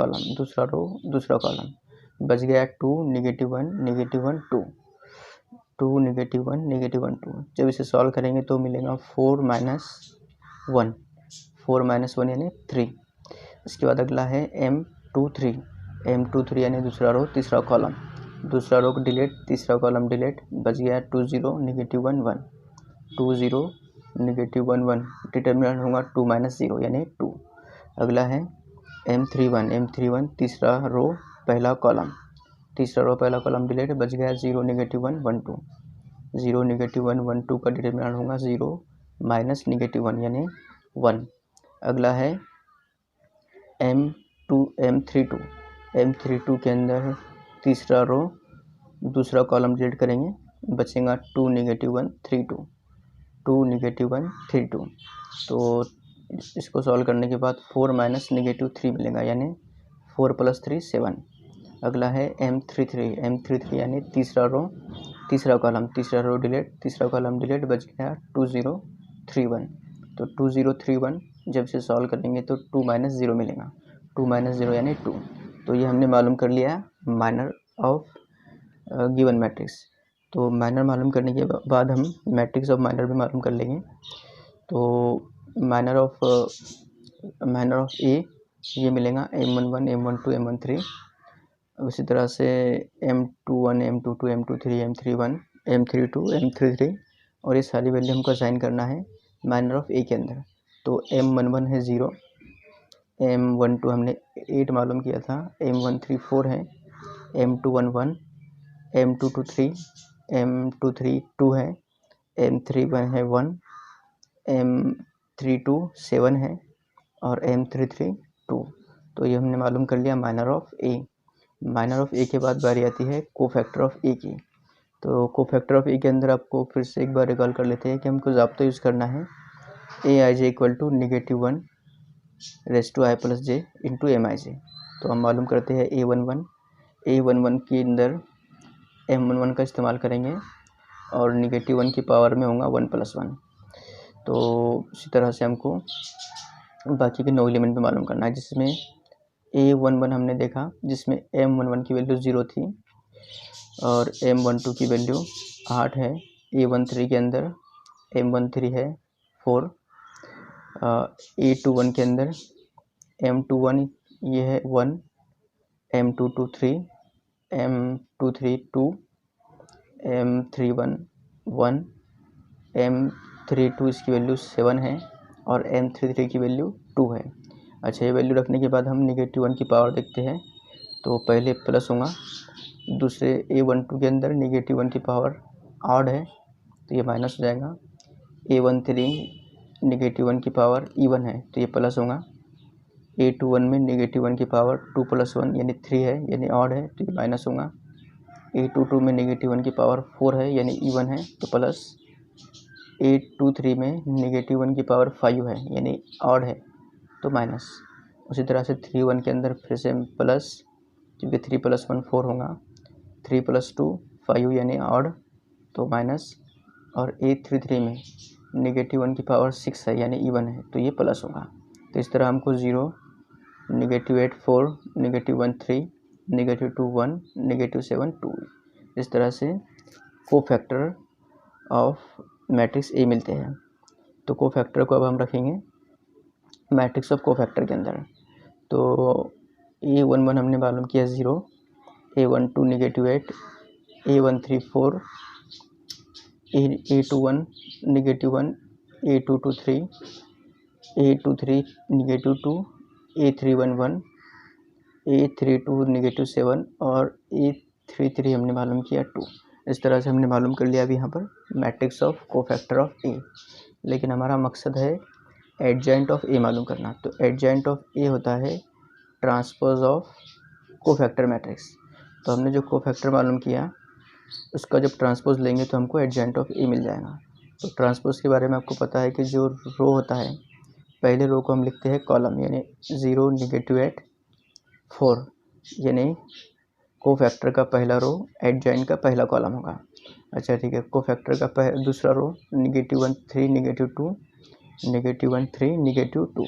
[SPEAKER 1] कॉलम, बच गया 2 -1 -1 2, 2 -1 -2। जब इसे सॉल्व करेंगे तो मिलेगा 4 -1 यानी 3। इसके बाद अगला है M23 यानी दूसरा रो तीसरा कॉलम, दूसरा रो को डिलीट तीसरा कॉलम डिलीट, बच गया 2 0 -1 1, 2 0 -1 1, डिटरमिनेंट होगा 2 -0 यानी 2। अगला है M31 तीसरा रो पहला कॉलम डिलीट, बच गया 0 -1 1 2, 0 -1 1 2 का डिटरमिनेंट होगा 0 -1 यानी 1। अगला है M32 के अंदर तीसरा रो दूसरा कॉलम डिलीट करेंगे, बचेगा 2 -1 3 2, 2 -1 3 2, तो इसको सॉल्व करने के बाद 4 -3 मिलेगा यानी 4 + 3 7। अगला है M33 यानी तीसरा रो डिलीट तीसरा कॉलम डिलीट, बच गया 2 0 3 1, तो 2 0 3 1 जब से सॉल्व करेंगे तो 2 -0 मिलेगा, 2 -0 यानी 2। तो ये हमने मालूम कर लिया माइनर ऑफ गिवन मैट्रिक्स। तो माइनर मालूम करने के बाद हम मैट्रिक्स ऑफ माइनर भी मालूम कर लेंगे। तो माइनर ऑफ ए ये मिलेगा M11 M12 M13, उसी तरह से M21 M22 M23 M31 M32 M33, और ये सारी वैल्यू हमको असाइन करना है माइनर ऑफ ए के अंदर। तो M11 है 0, M12 हमने 8 मालूम किया था, M13 4 है, M21 1, M22 3, M23 2 है, M31 है 1, M32 7 है, और M33 2। तो ये हमने मालूम कर लिया minor of A. Minor of A के बाद बारी आती है कोफैक्टर ऑफ ए की। तो कोफैक्टर ऑफ ए के अंदर आपको फिर से एक बार रिकॉल कर लेते हैं कि हमको ज़ाब्ता यूज़ करना है AIJ = -1 raised to I + j × MIJ। तो हम मालूम करते हैं A11 के अंदर M11 का इस्तेमाल करेंगे, और -1 की पावर में होगा 1 + 1। तो इसी तरह से हमको बाकी के 9 एलिमेंट पे मालूम करना है, जिसमें A11 हमने देखा जिसमें M11 की वैल्यू 0 थी और M12 की वैल्यू 8 है। A13 के अंदर M13 है 4, A21 के अंदर M21 ये है 1, M22 3, M23 2, M31 1, M32 इसकी वैल्यू 7 है, और M33 की वैल्यू 2 है। अच्छा, ये वैल्यू रखने के बाद हम -1 की पावर देखते हैं। तो पहले प्लस होगा, दूसरे A12 के अंदर -1 की पावर ऑड है तो ये माइनस हो जाएगा। A13 -1 की पावर इवन है तो ये प्लस होगा। A21 में -1 की पावर 2 + 1 यानी 3 है, यानी ऑड है तो ये माइनस होगा। A22 में -1 की पावर 4 है यानी इवन है तो प्लस। A23 में -1 की पावर 5 है यानी ऑड है तो माइनस। उसी तरह से 31 के अंदर फिर से प्लस, क्योंकि 3 + 1 4 होगा। 3 + 2 5 यानी ऑड तो माइनस। और A33 में -1 की पावर 6 है यानी इवन है तो ये प्लस होगा। तो इस तरह हमको 0, -8 4, -1 3, -2 1, -7 2, इस तरह से कोफैक्टर ऑफ मैट्रिक्स ए मिलते हैं। तो कोफैक्टर को अब हम रखेंगे मैट्रिक्स ऑफ कोफैक्टर के अंदर। तो A11 हमने मालूम किया 0, A12 -8, A13 4, A21 -1, A22 3, A23 -2, A31 1, A32 -7 और A33 हमने मालूम किया 2। इस तरह से हमने मालूम कर लिया अभी यहाँ पर मैट्रिक्स ऑफ कोफैक्टर ऑफ ए। लेकिन हमारा मकसद है एडजॉइंट ऑफ ए मालूम करना। तो एडजॉइंट ऑफ ए होता है ट्रांसपोज ऑफ कोफैक्टर मैट्रिक्स। तो हमने जो कोफैक्टर मालूम किया उसका जब ट्रांसपोज लेंगे तो हमको एडजॉइंट ऑफ ए मिल जाएगा। तो ट्रांसपोज के बारे में आपको पता है कि जो रो होता है, पहले रो को हम लिखते हैं कॉलम, यानी 0 -8 4, यानी कोफैक्टर का पहला रो एडजॉइंट का पहला कॉलम होगा। अच्छा ठीक है, कोफैक्टर का दूसरा रो -1 3 -2, -1 3 -2।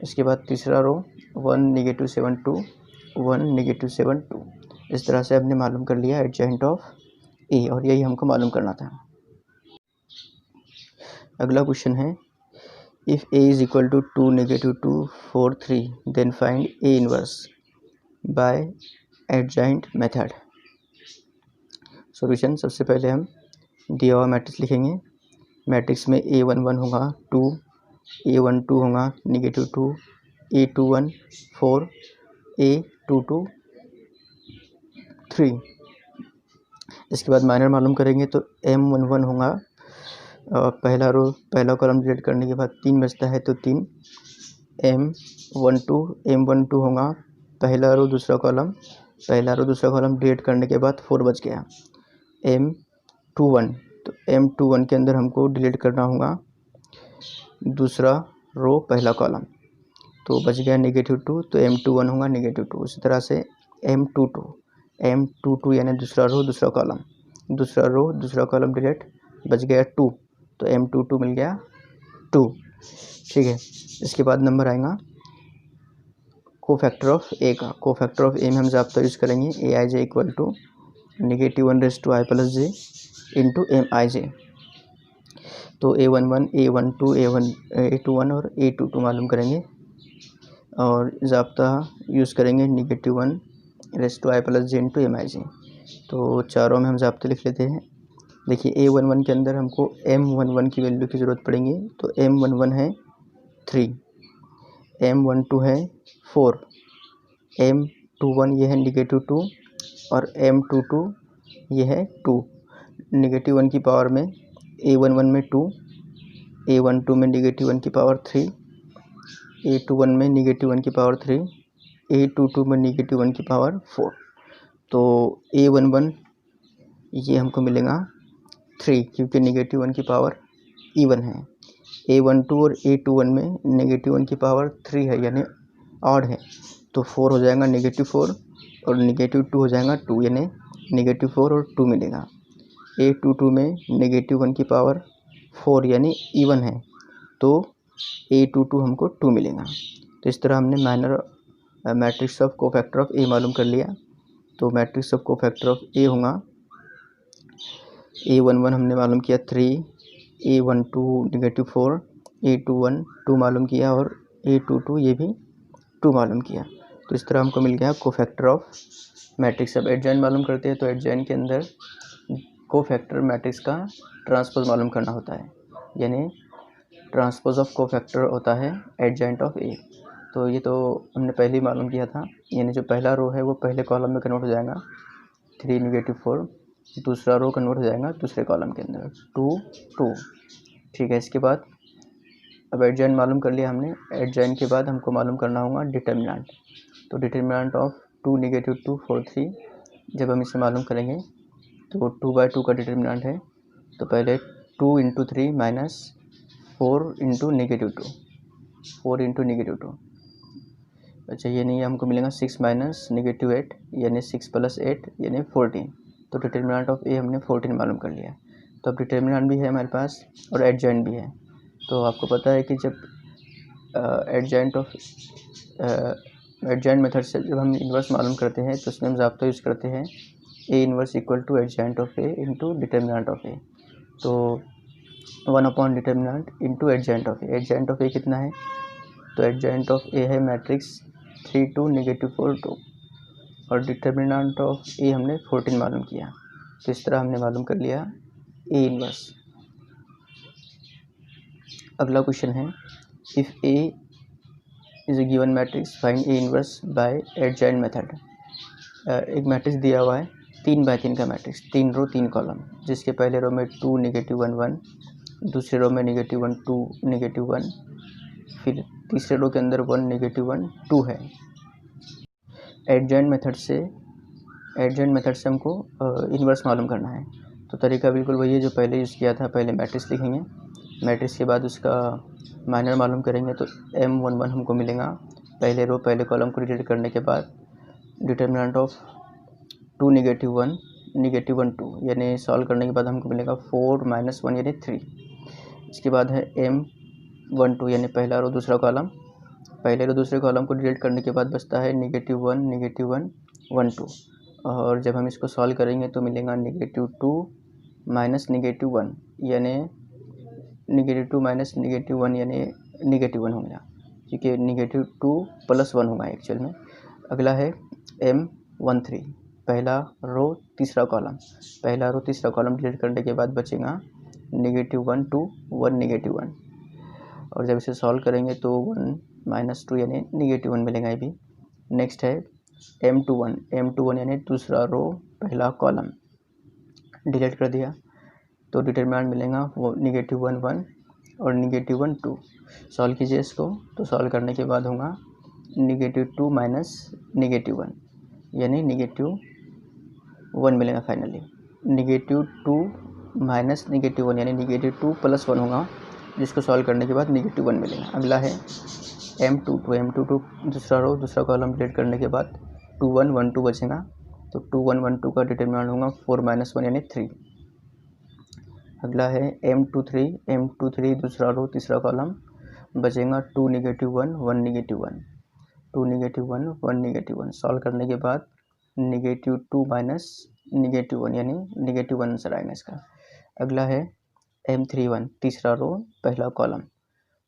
[SPEAKER 1] इसके बाद तीसरा रो 1 -7 2, 1 -7 2। इस तरह से हमने मालूम कर लिया एडजॉइंट ऑफ ए, और यही हमको मालूम करना था। अगला क्वेश्चन है if A is equal to 2 -2 4 3 then find A inverse by adjoint method. Solution, सबसे पहले हम दिया हुआ मैट्रिक्स लिखेंगे। मैट्रिक्स में A11 होगा 2, A12 होगा -2, A21 4, A22 3। इसके बाद माइनर मालूम करेंगे तो M11 होगा पहला कॉलम डिलीट करने के बाद 3 बचता है तो 3, M12 होगा पहला रो दूसरा कॉलम डिलीट करने के बाद 4 बच गया। M21, तो M21 के अंदर हमको डिलीट करना होगा दूसरा रो पहला कॉलम, तो बच गया -2, तो M21 होगा -2। उसी तरह से M22 यानी दूसरा रो दूसरा कॉलम डिलीट, बच गया 2, तो M22 मिल गया 2। ठीक है, इसके बाद नंबर आएगा कोफैक्टर ऑफ ए का। कोफैक्टर ऑफ ए में हम ज़ाब्ता यूज़ करेंगे AIJ equal to -1 + j into MIJ। तो A11, A12, A21 और A22 मालूम करेंगे और ज़ाब्ता यूज़ करेंगे -1 + j इंटू MIJ। तो चारों में हम ज़ाब्ते लिख लेते हैं। देखिए A11 के अंदर हमको M11 की वैल्यू की ज़रूरत पड़ेगी, तो M11 है 3, M12 है 4, M21 ये है -2 और M22 ये है 2। -1 की पावर में A11 में 2, A12 में -1 की पावर 3, A21 में -1 की पावर 3, A22 में -1 की पावर 4। तो A11 ये हमको मिलेगा 3, क्योंकि -1 की पावर इवन है। A12 और A21 में -1 की पावर 3 है, यानी ऑड है, तो 4 हो जाएगा -4 और -2 हो जाएगा 2, यानी -4 और 2 मिलेगा। A22 में -1 की पावर 4 यानी इवन है, तो A22 हमको 2 मिलेगा। तो इस तरह हमने minor matrix of cofactor of A मालूम कर लिया। तो matrix of cofactor of A होगा A11 हमने मालूम किया 3, A12 -4, A21 2 मालूम किया और A22 ये भी 2 मालूम किया। तो इस तरह हमको मिल गया कोफैक्टर ऑफ मैट्रिक्स। अब एडजॉइंट मालूम करते हैं, तो एडजॉइंट के अंदर कोफैक्टर मैट्रिक्स का ट्रांसपोज मालूम करना होता है, यानी ट्रांसपोज ऑफ कोफैक्टर होता है एडजॉइंट ऑफ ए। तो ये तो हमने पहले ही मालूम किया था, यानी जो पहला रो है वो पहले कॉलम में कन्वर्ट हो जाएगा 3 -4, दूसरा रो कन्वर्ट हो जाएगा दूसरे कॉलम के अंदर 2 2। ठीक है, इसके बाद अब एडजॉइंट मालूम कर लिया हमने। एडजॉइंट के बाद हमको मालूम करना होगा डिटर्मिनेंट। तो डिटर्मिनेंट ऑफ 2 -2 4 3, जब हम इसे मालूम करेंगे तो 2/2 का डिटर्मिनेंट है, तो पहले 2 × 3 माइनस 4 × -2, 4 × -2। अच्छा, ये नहीं, हमको मिलेगा 6 - -8 यानी 6 + 8 यानी 14। तो डिटर्मिनेंट ऑफ ए हमने 14 मालूम कर लिया। तो अब डिटर्मिनेंट भी है हमारे पास और एडजॉइंट भी है। तो आपको पता है कि जब एडजॉइंट मेथड से जब हम इन्वर्स मालूम करते हैं तो उसमें हम ज़ाब्ता यूज़ करते हैं A inverse equal to adjoint of A into determinant of A. तो 1/डिटर्मिनेंट into adjoint of A. Adjoint of A कितना है, तो एडजॉइंट ऑफ ए है मैट्रिक्स 3 2 -4 2 और डिटर्मिनेंट ऑफ ए हमने 14 मालूम किया। तो इस तरह हमने मालूम कर लिया ए इनवर्स। अगला क्वेश्चन है, if A is a given matrix find A inverse by adjoint method. एक मैट्रिक्स दिया हुआ है 3x3 का मैट्रिक्स, 3 रो 3 कॉलम, जिसके पहले रो में 2 -1 1, दूसरे रो में -1 2 -1, फिर तीसरे रो के अंदर 1 -1 2 है। एडजॉइंट मेथड से हमको इन्वर्स मालूम करना है। तो तरीका बिल्कुल वही है जो पहले यूज़ किया था। पहले मैट्रिक्स लिखेंगे, मैट्रिक्स के बाद उसका माइनर मालूम करेंगे, तो M11 हमको मिलेगा। पहले रो पहले कॉलम को डिलीट करने के बाद डिटर्मिनेंट ऑफ 2 -1 -1 2 यानी सॉल्व करने के बाद हमको मिलेगा 4 - 1 यानी 3। इसके बाद है M12 यानी पहला रो दूसरा कॉलम, पहले रो दूसरे कॉलम को डिलीट करने के बाद बचता है -1 -1 1 2, और जब हम इसको सॉल्व करेंगे तो मिलेगा -2 - -1 यानी -2 - -1 यानी -1 होगा, क्योंकि -2 + 1 होगा एक्चुअल में। अगला है M13 पहला रो तीसरा कॉलम, पहला रो तीसरा कॉलम डिलीट करने के बाद बचेगा -1 2 1 -1, और जब इसे सॉल्व करेंगे तो 1 - 2 यानी -1 मिलेगा ये भी। नेक्स्ट है M21 यानी दूसरा रो पहला कॉलम डिलीट कर दिया तो डिटरमिनेंट मिलेगा वो -1 1 और -1 2। सॉल्व कीजिए इसको, तो सॉल्व करने के बाद होगा -2 - -1 यानी -1 मिलेगा फाइनली। -2 - -1 यानी -2 + 1 होगा, जिसको सॉल्व करने के बाद -1 मिलेगा। अगला है M22 दूसरा रो दूसरा कॉलम डिलीट करने के बाद 2 1 1 2 बचेगा, तो 2 1 1 2 का डिटरमिनेंट होगा 4 - 1 यानी 3। अगला है M23 दूसरा रो तीसरा कॉलम बचेगा 2 -1 1 -1 2 -1 1 -1, सॉल्व करने के बाद -2 - -1 यानी -1 आंसर आएगा इसका। अगला है M31 तीसरा रो पहला कॉलम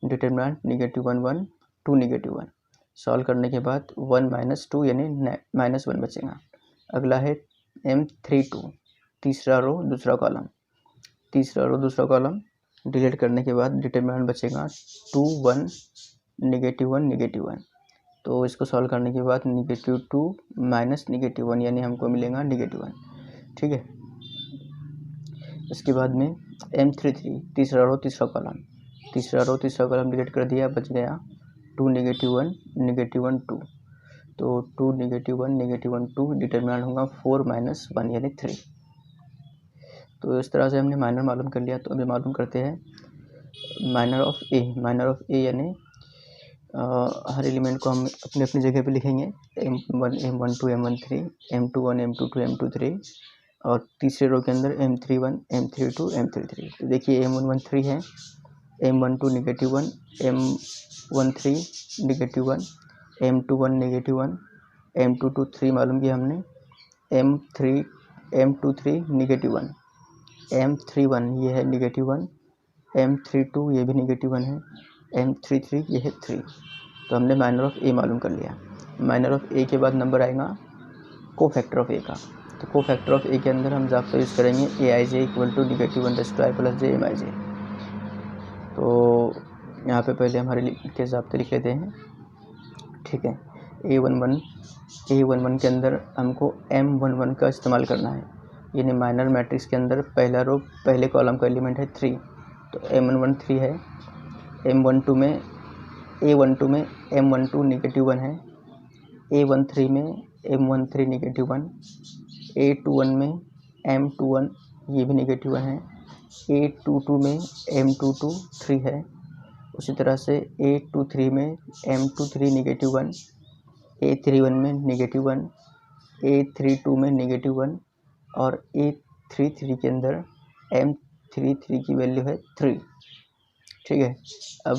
[SPEAKER 1] डिटरमिनेंट -1 1 2 -1, सॉल्व करने के बाद 1 - 2 यानी -1 बचेगा। अगला है M32 तीसरा रो दूसरा कॉलम डिलीट करने के बाद डिटरमिनेंट बचेगा 2 1 -1 -1, तो इसको सॉल्व करने के बाद -2 - -1 यानी हमको मिलेगा -1। ठीक है। इसके बाद में M33 तीसरा रो तीसरा कॉलम डिलीट कर दिया, बच गया 2 -1 -1 2, तो 2 -1 -1 2 डिटरमिनेंट होगा 4 - 1 यानी 3। तो इस तरह से हमने माइनर मालूम कर लिया। तो अभी मालूम करते हैं माइनर ऑफ ए यानी हर एलिमेंट को हम अपनी अपनी जगह पे लिखेंगे। M1 M12 M13 M21 M22 M23 और तीसरे रो के अंदर M31 M32 M33। तो देखिए M13 है, M12 -1, M13 -1, M21 -1, M22 3 मालूम किया हमने, M23 -1, M31 ये है -1, M32 ये भी -1 है, M33 ये है 3। तो हमने माइनर ऑफ ए मालूम कर लिया। माइनर ऑफ ए के बाद नंबर आएगा कोफैक्टर ऑफ ए का। तो कोफैक्टर ऑफ ए के अंदर हम ज़ाब्ता यूज़ करेंगे AIJ = -1 + j MIJ। तो यहाँ पे पहले हमारे के ज़ाब्ते लिख लेते हैं। ठीक है। A11 के अंदर हमको M11 का इस्तेमाल करना है, यानी माइनर मैट्रिक्स के अंदर पहला रो पहले कॉलम का एलिमेंट है 3, तो M11 3 है। A12 में M12 -1 है, A13 में M13 -1, A21 में M21 ये भी -1 है, A22 में M22 3 है, उसी तरह से A23 में M23 -1, A31 में -1, A32 में -1 और A33 के अंदर M33 की वैल्यू है 3। ठीक है। अब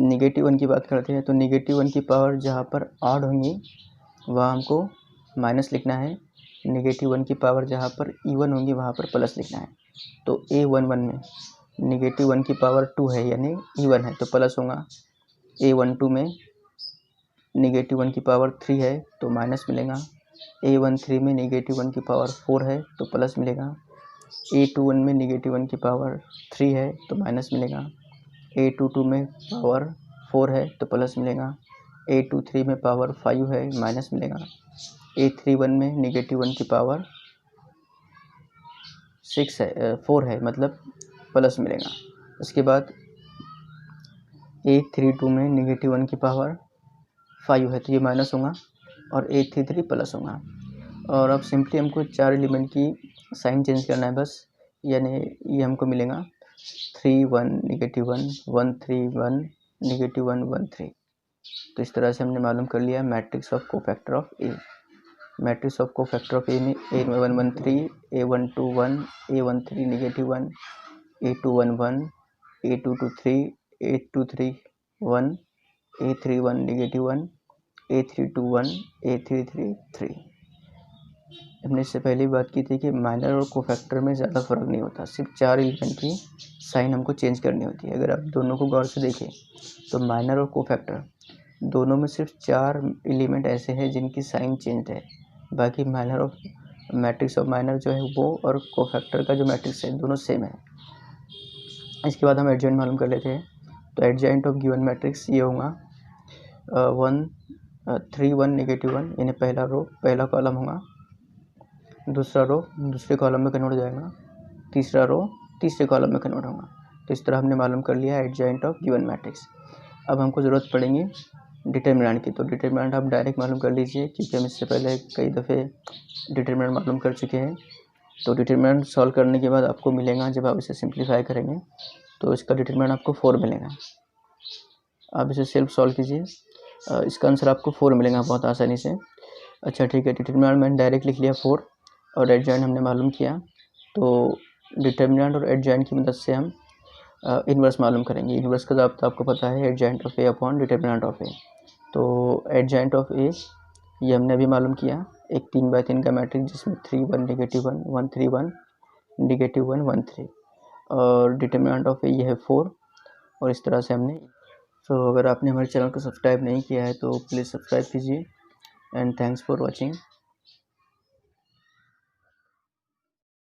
[SPEAKER 1] -1 की बात करते हैं। तो -1 की पावर जहाँ पर ऑड होंगी वहाँ हमको माइनस लिखना है, -1 की पावर जहाँ पर इवन होंगी वहाँ पर प्लस लिखना है। तो A11 में -1 की पावर 2 है यानी इवन है तो प्लस होगा। A12 में -1 की पावर 3 है तो माइनस मिलेगा। A13 में -1 की पावर 4 है तो प्लस मिलेगा। A21 में -1 की पावर 3 है तो माइनस मिलेगा। A22 में पावर 4 है तो प्लस मिलेगा। A23 में पावर 5 है माइनस मिलेगा। A31 में -1 की पावर 6 है 4 है मतलब प्लस मिलेगा। उसके बाद A32 में -1 की पावर 5 है तो ये माइनस होगा और A33 प्लस होगा। और अब सिंपली हमको 4 एलिमेंट की साइन चेंज करना है बस, यानी ये हमको मिलेगा 3 1 -1 1 3 1 -1 1 3। तो इस तरह से हमने मालूम कर लिया matrix of cofactor of A. Matrix of cofactor of A में A1 1 3 A1 2 1 A1 3 -1 A2 1 1 A2 2 3 A2 3 1 A3 1 -1 A3 2 1 A3 3 3। हमने इससे पहले बात की थी कि माइनर और कोफैक्टर में ज़्यादा फ़र्क नहीं होता, सिर्फ 4 एलिमेंट की साइन हमको चेंज करनी होती है। अगर आप दोनों को गौर से देखें तो माइनर और कोफैक्टर दोनों में सिर्फ 4 एलिमेंट ऐसे हैं जिनकी साइन चेंज है। बाकी माइनर और मैट्रिक्स ऑफ माइनर जो है वो और कोफैक्टर का जो मैट्रिक्स है दोनों सेम है। इसके बाद हम एडजॉइंट मालूम कर लेते हैं। तो एडजॉइंट ऑफ गिवन मैट्रिक्स ये होगा 1 3 1 -1 यानी पहला रो पहला कॉलम होगा, दूसरा रो दूसरे कॉलम में कन्वर्ट हो जाएगा, तीसरा रो तीसरे कॉलम में कन्वर्ट होगा। तो इस तरह हमने मालूम कर लिया एडजॉइंट ऑफ गिवन मैट्रिक्स। अब हमको ज़रूरत पड़ेगी डिटरमिनेंट की। तो डिटरमिनेंट आप डायरेक्ट मालूम कर लीजिए क्योंकि हम इससे पहले कई दफ़े डिटरमिनेंट मालूम कर चुके हैं। तो डिटरमिनेंट सॉल्व करने के बाद आपको मिलेगा, जब आप इसे सिंप्लीफाई करेंगे तो इसका डिटरमिनेंट आपको 4 मिलेगा। आप इसे सेल्फ सॉल्व कीजिए, इसका आंसर आपको 4 मिलेगा बहुत आसानी से। अच्छा ठीक है, डिटरमिनेंट मैंने डायरेक्ट लिख लिया 4 और एडजॉइंट हमने मालूम किया। तो डिटरमिनेंट और एडजॉइंट की मदद से हम इन्वर्स मालूम करेंगे। इन्वर्स का तो आपको पता है adjoint of A upon determinant of A. तो एडजॉइंट ऑफ ए ये हमने अभी मालूम किया, एक 3x3 का मैट्रिक्स जिसमें 3 1 -1 1 3 1 -1 1 3 और डिटरमिनेंट ऑफ ए ये है 4। और इस तरह से हमने अगर आपने हमारे चैनल को सब्सक्राइब नहीं किया है तो प्लीज़ सब्सक्राइब कीजिए एंड थैंक्स फॉर वॉचिंग।